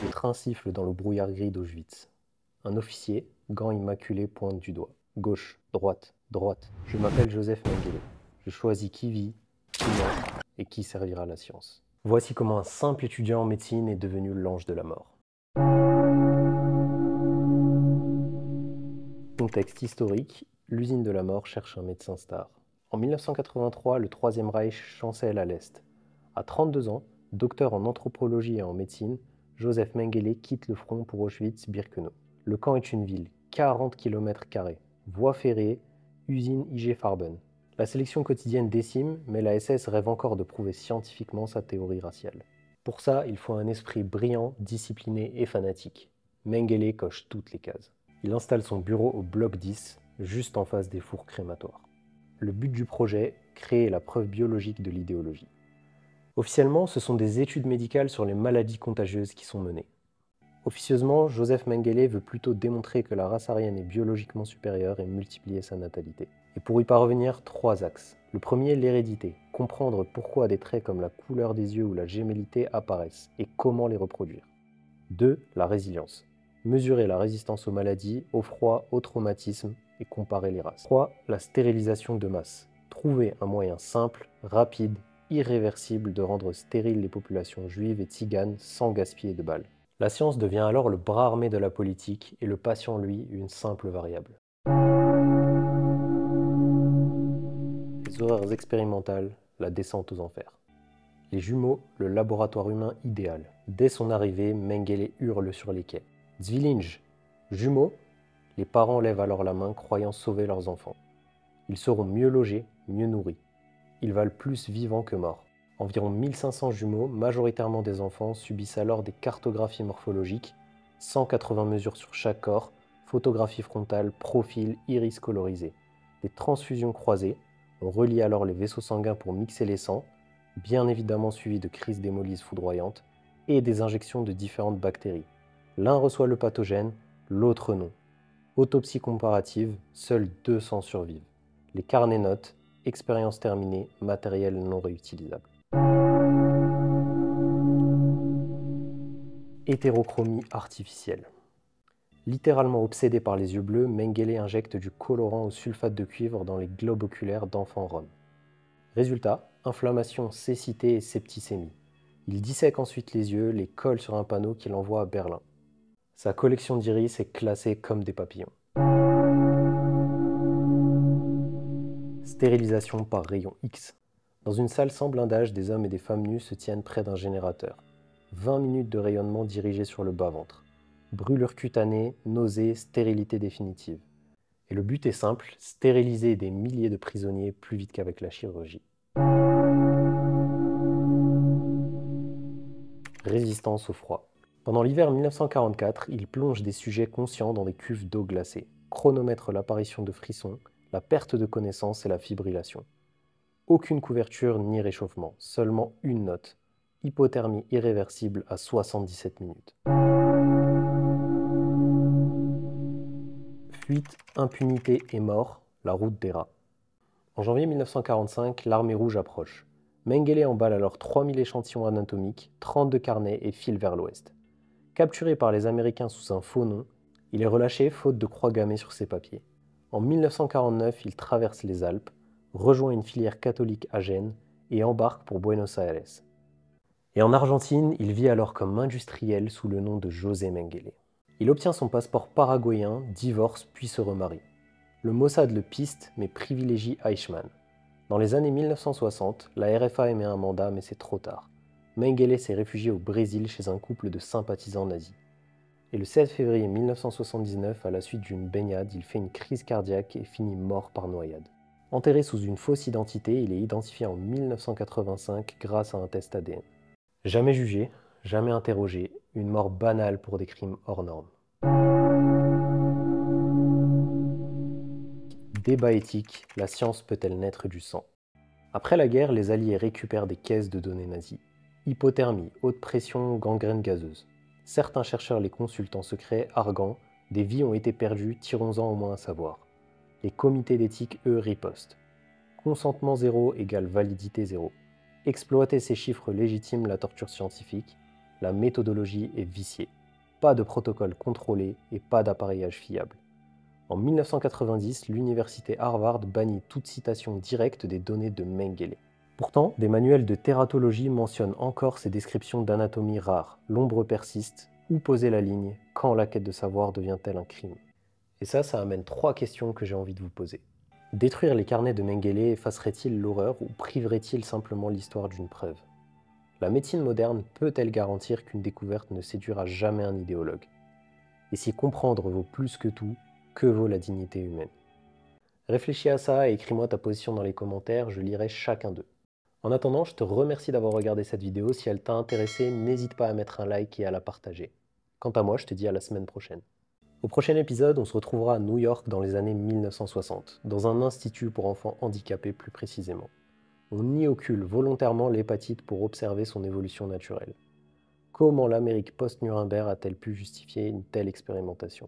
train siffle dans le brouillard gris d'Auschwitz. Un officier, gants immaculés, pointe du doigt. Gauche, droite, droite. Je m'appelle Joseph Mengele. Je choisis qui vit, qui meurt et qui servira la science. Voici comment un simple étudiant en médecine est devenu l'ange de la mort. Contexte historique, l'usine de la mort cherche un médecin star. En 1983, le Troisième Reich chancelle à l'Est. À 32 ans, docteur en anthropologie et en médecine, Joseph Mengele quitte le front pour Auschwitz-Birkenau. Le camp est une ville, 40 km², voie ferrée, usine IG Farben. La sélection quotidienne décime, mais la SS rêve encore de prouver scientifiquement sa théorie raciale. Pour ça, il faut un esprit brillant, discipliné et fanatique. Mengele coche toutes les cases. Il installe son bureau au bloc 10, juste en face des fours crématoires. Le but du projet, créer la preuve biologique de l'idéologie. Officiellement, ce sont des études médicales sur les maladies contagieuses qui sont menées. Officieusement, Joseph Mengele veut plutôt démontrer que la race aryenne est biologiquement supérieure et multiplier sa natalité. Et pour y parvenir, 3 axes. Le premier, l'hérédité, comprendre pourquoi des traits comme la couleur des yeux ou la gémellité apparaissent et comment les reproduire. 2, la résilience, mesurer la résistance aux maladies, au froid, au traumatisme et comparer les races. 3, la stérilisation de masse, trouver un moyen simple, rapide, irréversible de rendre stériles les populations juives et tziganes sans gaspiller de balles. La science devient alors le bras armé de la politique et le patient, lui, une simple variable. Les horreurs expérimentales, la descente aux enfers. Les jumeaux, le laboratoire humain idéal. Dès son arrivée, Mengele hurle sur les quais. Zwillinge, jumeaux? Les parents lèvent alors la main, croyant sauver leurs enfants. Ils seront mieux logés, mieux nourris. Ils valent plus vivants que morts. Environ 1500 jumeaux, majoritairement des enfants, subissent alors des cartographies morphologiques, 180 mesures sur chaque corps, photographie frontale, profil, iris colorisé. Des transfusions croisées, on relie alors les vaisseaux sanguins pour mixer les sangs, bien évidemment suivies de crises d'hémolyse foudroyantes, et des injections de différentes bactéries. L'un reçoit le pathogène, l'autre non. Autopsie comparative, seuls 200 survivent. Les carnets notent, expérience terminée, matériel non réutilisable. Hétérochromie artificielle. Littéralement obsédé par les yeux bleus, Mengele injecte du colorant au sulfate de cuivre dans les globes oculaires d'enfants roms. Résultat, inflammation, cécité et septicémie. Il dissèque ensuite les yeux, les colle sur un panneau qu'il envoie à Berlin. Sa collection d'iris est classée comme des papillons. Stérilisation par rayon X. Dans une salle sans blindage, des hommes et des femmes nus se tiennent près d'un générateur. 20 minutes de rayonnement dirigé sur le bas-ventre. Brûlure cutanée, nausée, stérilité définitive. Et le but est simple, stériliser des milliers de prisonniers plus vite qu'avec la chirurgie. Résistance au froid. Pendant l'hiver 1944, il plonge des sujets conscients dans des cuves d'eau glacée, chronomètre l'apparition de frissons, la perte de connaissance et la fibrillation. Aucune couverture ni réchauffement, seulement une note. Hypothermie irréversible à 77 minutes. Fuite, impunité et mort, la route des rats. En janvier 1945, l'armée rouge approche. Mengele emballe alors 3000 échantillons anatomiques, 32 carnets et file vers l'ouest. Capturé par les Américains sous un faux nom, il est relâché faute de croix gammée sur ses papiers. En 1949, il traverse les Alpes, rejoint une filière catholique à Gênes et embarque pour Buenos Aires. Et en Argentine, il vit alors comme industriel sous le nom de José Mengele. Il obtient son passeport paraguayen, divorce puis se remarie. Le Mossad le piste mais privilégie Eichmann. Dans les années 1960, la RFA émet un mandat mais c'est trop tard. Mengele s'est réfugié au Brésil chez un couple de sympathisants nazis. Et le 7 février 1979, à la suite d'une baignade, il fait une crise cardiaque et finit mort par noyade. Enterré sous une fausse identité, il est identifié en 1985 grâce à un test ADN. Jamais jugé, jamais interrogé, une mort banale pour des crimes hors normes. Débat éthique, la science peut-elle naître du sang? Après la guerre, les Alliés récupèrent des caisses de données nazies. Hypothermie, haute pression, gangrène gazeuse. Certains chercheurs les consultent en secret, arguant « Des vies ont été perdues, tirons-en au moins à savoir ». Les comités d'éthique, eux, ripostent. Consentement zéro égale validité zéro. Exploiter ces chiffres légitime la torture scientifique. La méthodologie est viciée. pas de protocole contrôlé et pas d'appareillage fiable. En 1990, l'université Harvard bannit toute citation directe des données de Mengele. Pourtant, des manuels de tératologie mentionnent encore ces descriptions d'anatomie rares. L'ombre persiste. Où poser la ligne? Quand la quête de savoir devient-elle un crime? Et ça amène 3 questions que j'ai envie de vous poser. Détruire les carnets de Mengele effacerait-il l'horreur ou priverait-il simplement l'histoire d'une preuve? La médecine moderne peut-elle garantir qu'une découverte ne séduira jamais un idéologue? Et si comprendre vaut plus que tout, que vaut la dignité humaine? Réfléchis à ça et écris-moi ta position dans les commentaires, je lirai chacun d'eux. En attendant, je te remercie d'avoir regardé cette vidéo. Si elle t'a intéressé, n'hésite pas à mettre un like et à la partager. Quant à moi, je te dis à la semaine prochaine. Au prochain épisode, on se retrouvera à New York dans les années 1960, dans un institut pour enfants handicapés plus précisément. On inocule volontairement l'hépatite pour observer son évolution naturelle. Comment l'Amérique post-Nuremberg a-t-elle pu justifier une telle expérimentation?